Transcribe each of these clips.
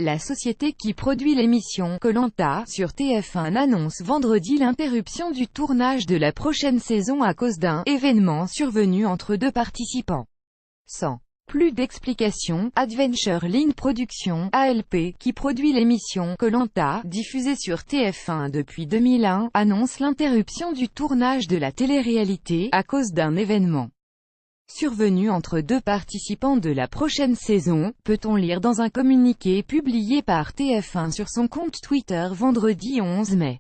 La société qui produit l'émission Koh-Lanta sur TF1 annonce vendredi l'interruption du tournage de la prochaine saison à cause d'un événement survenu entre deux participants. Sans plus d'explications, Adventure Line Productions, ALP, qui produit l'émission Koh-Lanta, diffusée sur TF1 depuis 2001, annonce l'interruption du tournage de la télé-réalité, à cause d'un événement survenu entre deux participants de la prochaine saison, peut-on lire dans un communiqué publié par TF1 sur son compte Twitter vendredi 11 mai.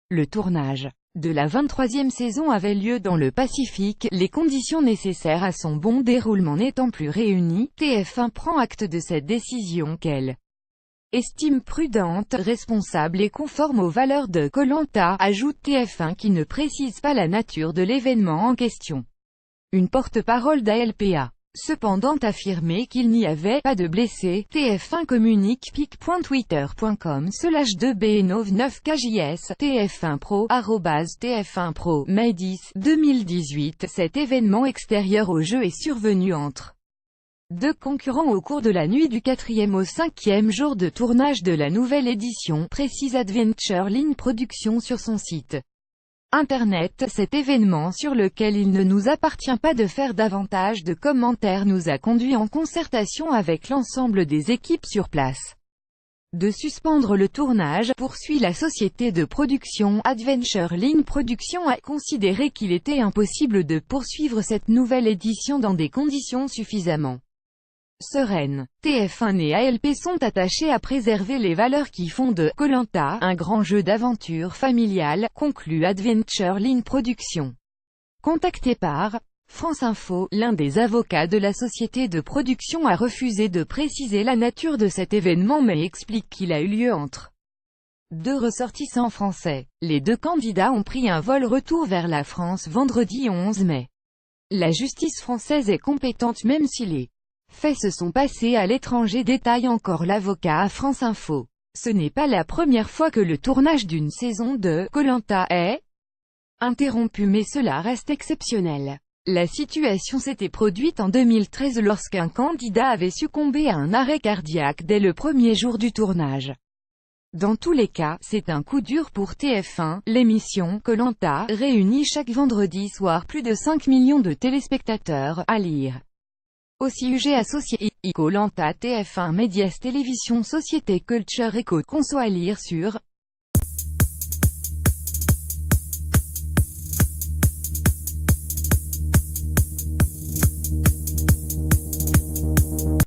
Le tournage de la 23e saison avait lieu dans le Pacifique, les conditions nécessaires à son bon déroulement n'étant plus réunies. TF1 prend acte de cette décision qu'elle estime prudente, responsable et conforme aux valeurs de Koh-Lanta, ajoute TF1 qui ne précise pas la nature de l'événement en question. Une porte-parole d'ALP a cependant affirmé qu'il n'y avait pas de blessés. TF1 communique pic.twitter.com/2b99kjs TF1 Pro @TF1 Pro mai 10, 2018. Cet événement extérieur au jeu est survenu entre deux concurrents au cours de la nuit du 4e au 5e jour de tournage de la nouvelle édition, précise Adventure Line Productions sur son site Internet. Cet événement sur lequel il ne nous appartient pas de faire davantage de commentaires nous a conduit en concertation avec l'ensemble des équipes sur place de suspendre le tournage, poursuit la société de production. Adventure Line Productions a considéré qu'il était impossible de poursuivre cette nouvelle édition dans des conditions suffisamment sereine. TF1 et ALP sont attachés à préserver les valeurs qui font de Koh-Lanta un grand jeu d'aventure familial, conclut Adventure Line Productions. Contacté par France Info, l'un des avocats de la société de production a refusé de préciser la nature de cet événement mais explique qu'il a eu lieu entre deux ressortissants français. Les deux candidats ont pris un vol retour vers la France vendredi 11 mai. La justice française est compétente même si les faits se sont passés à l'étranger, détaille encore l'avocat à France Info. Ce n'est pas la première fois que le tournage d'une saison de Koh-Lanta est interrompu mais cela reste exceptionnel. La situation s'était produite en 2013 lorsqu'un candidat avait succombé à un arrêt cardiaque dès le premier jour du tournage. Dans tous les cas, c'est un coup dur pour TF1. L'émission Koh-Lanta réunit chaque vendredi soir plus de 5 millions de téléspectateurs, à lire aussi UG associé Koh-Lanta TF1 Médias Télévision Société Culture Eco Conso à lire sur